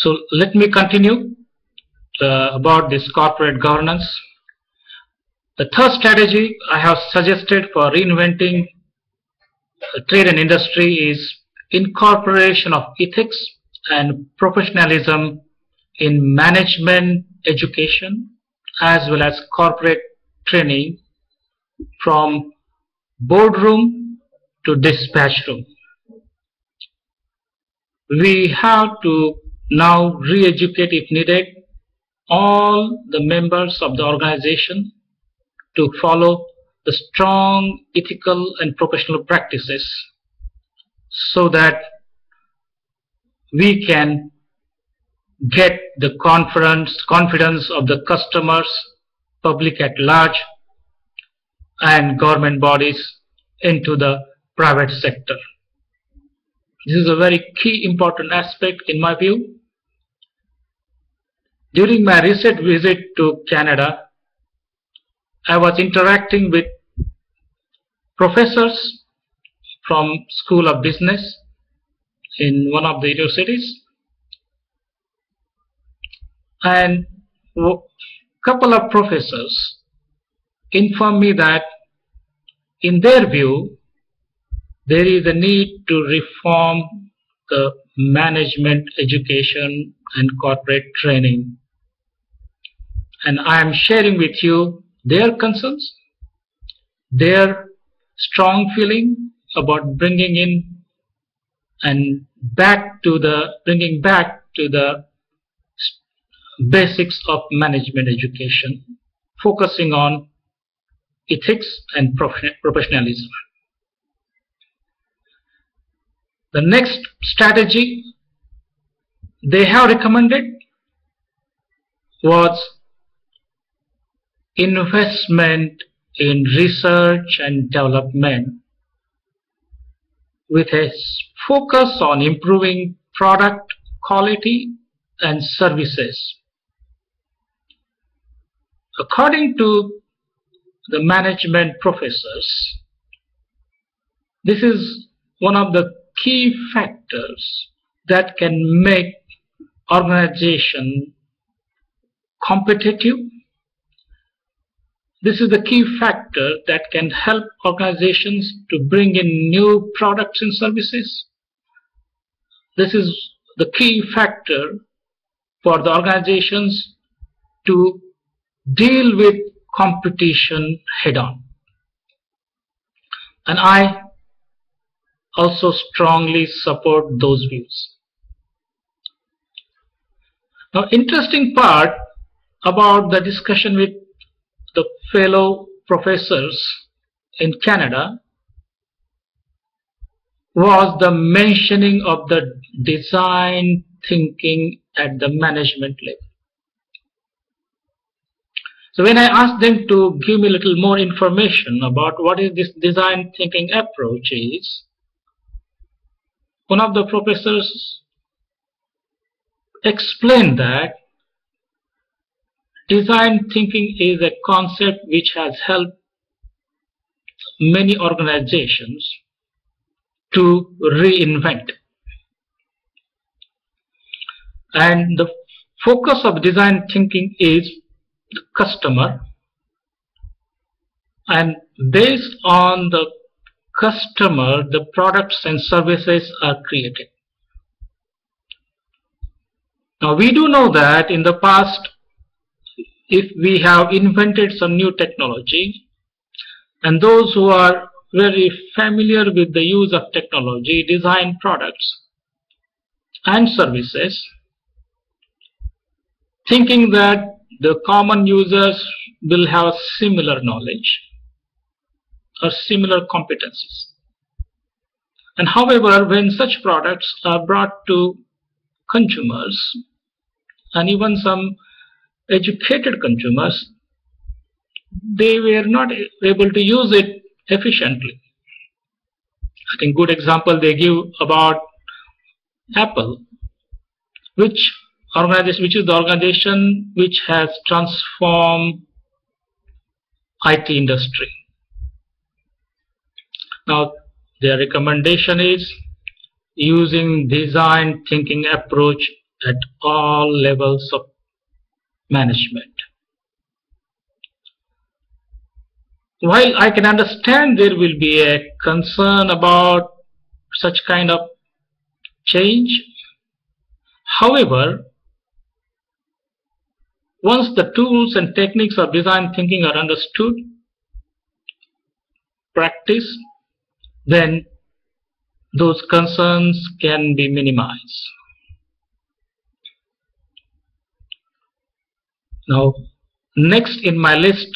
So let me continue about this corporate governance. The third strategy I have suggested for reinventing trade and industry is incorporation of ethics and professionalism in management education as well as corporate training from boardroom to dispatch room. We have to now re-educate, if needed, all the members of the organization to follow the strong ethical and professional practices so that we can get the confidence of the customers, public at large, and government bodies into the private sector. This is a very key important aspect in my view. During my recent visit to Canada, I was interacting with professors from School of Business in one of the universities, and a couple of professors informed me that in their view there is a need to reform the management education and corporate training, and I am sharing with you their concerns, their strong feeling about bringing back to the basics of management education, focusing on ethics and professionalism. The next strategy they have recommended was investment in research and development with a focus on improving product quality and services. According to the management professors, this is one of the key factors that can make organization competitive. This is the key factor that can help organizations to bring in new products and services. This is the key factor for the organizations to deal with competition head-on. And I also strongly support those views. Now, interesting part about the discussion with the fellow professors in Canada was the mentioning of the design thinking at the management level. So when I asked them to give me a little more information about what is this design thinking approach is, one of the professors explained that design thinking is a concept which has helped many organizations to reinvent. And the focus of design thinking is the customer, and based on the customer, the products and services are created. Now, we do know that in the past, if we have invented some new technology, and those who are very familiar with the use of technology design products and services, thinking that the common users will have similar knowledge or similar competencies. And however, when such products are brought to consumers, and even some educated consumers, they were not able to use it efficiently. I think good example they give about Apple, which is the organization which has transformed IT industry. Now, their recommendation is using design thinking approach at all levels of management. While I can understand there will be a concern about such kind of change, however, once the tools and techniques of design thinking are understood, practiced, then those concerns can be minimized. Now, next in my list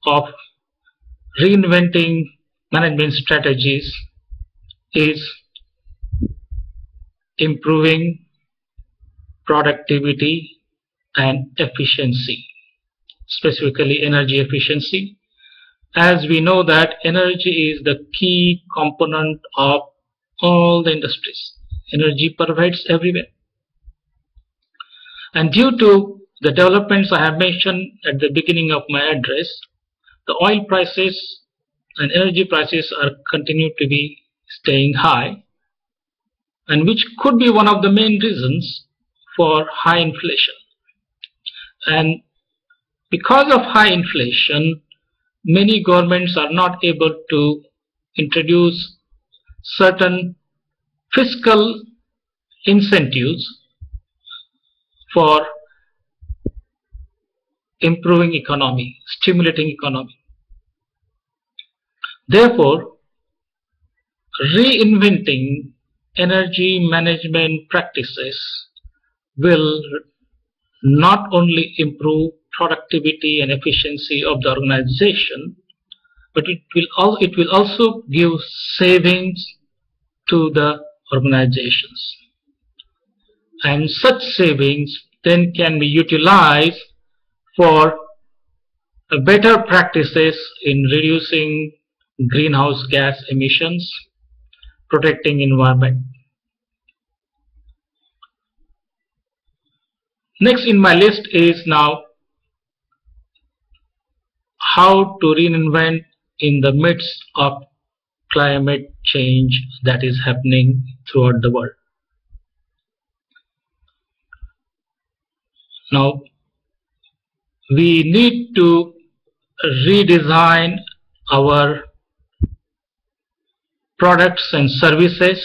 of reinventing management strategies is improving productivity and efficiency, specifically energy efficiency. As we know that energy is the key component of all the industries. Energy pervades everywhere. And due to the developments I have mentioned at the beginning of my address, the oil prices and energy prices are continue to be staying high, and which could be one of the main reasons for high inflation. And because of high inflation, many governments are not able to introduce certain fiscal incentives for improving economy, stimulating economy. Therefore, reinventing energy management practices will not only improve productivity and efficiency of the organization, but it will also give savings to the organizations. And such savings then can be utilized for better practices in reducing greenhouse gas emissions, protecting environment. Next in my list is now how to reinvent in the midst of climate change that is happening throughout the world. Now, we need to redesign our products and services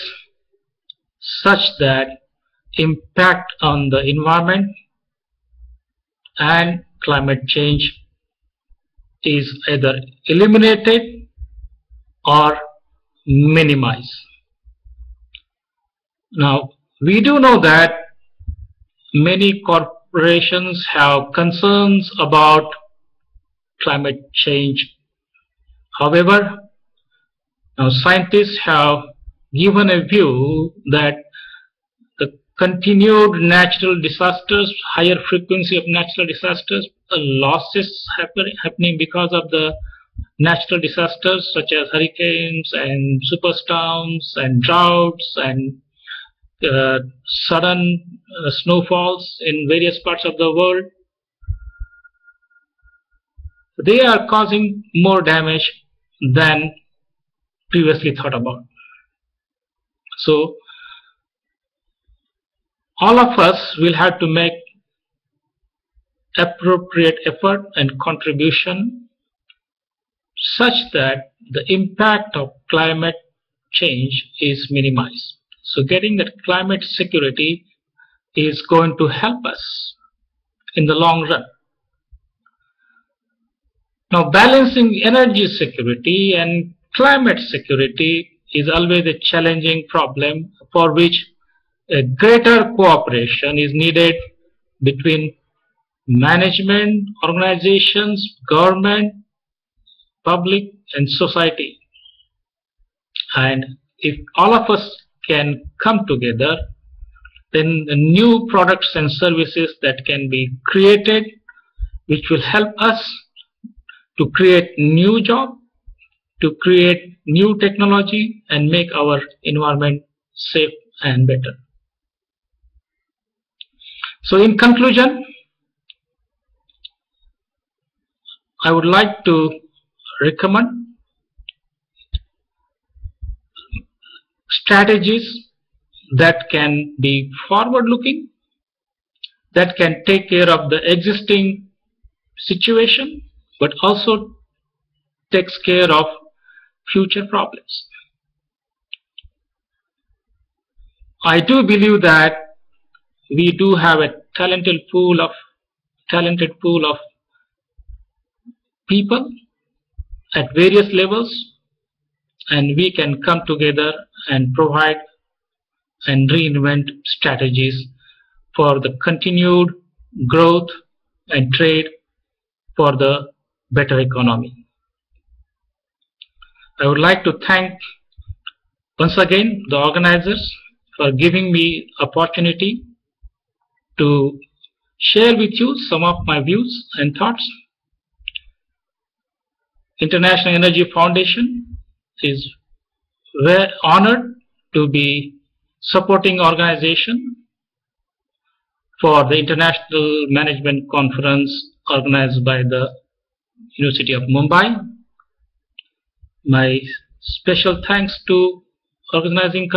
such that impact on the environment and climate change is either eliminated or minimized. Now, we do know that many corporations have concerns about climate change. However, now scientists have given a view that the continued natural disasters, higher frequency of natural disasters, losses happening because of the natural disasters such as hurricanes and superstorms and droughts and sudden snowfalls in various parts of the world, they are causing more damage than previously thought about. So all of us will have to make appropriate effort and contribution such that the impact of climate change is minimized. So getting that climate security is going to help us in the long run. Now, balancing energy security and climate security is always a challenging problem for which a greater cooperation is needed between management, organizations, government, public, and society. And if all of us can come together, then the new products and services that can be created, which will help us to create new jobs, to create new technology, and make our environment safe and better. So in conclusion, I would like to recommend strategies that can be forward-looking that can take care of the existing situation, but also takes care of future problems. I do believe that we do have a talented pool of people at various levels, and we can come together and provide and reinvent strategies for the continued growth and trade for the better economy. I would like to thank once again the organizers for giving me opportunity to share with you some of my views and thoughts. International Energy Foundation is very honored to be supporting organization for the International Management Conference organized by the University of Mumbai. My special thanks to organizing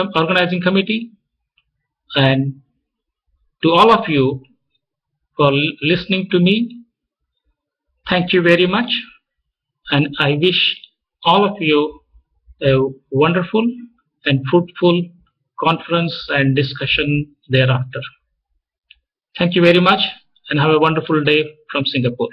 committee and to all of you for listening to me. Thank you very much, and I wish all of you a wonderful and fruitful conference and discussion thereafter. Thank you very much, and have a wonderful day from Singapore.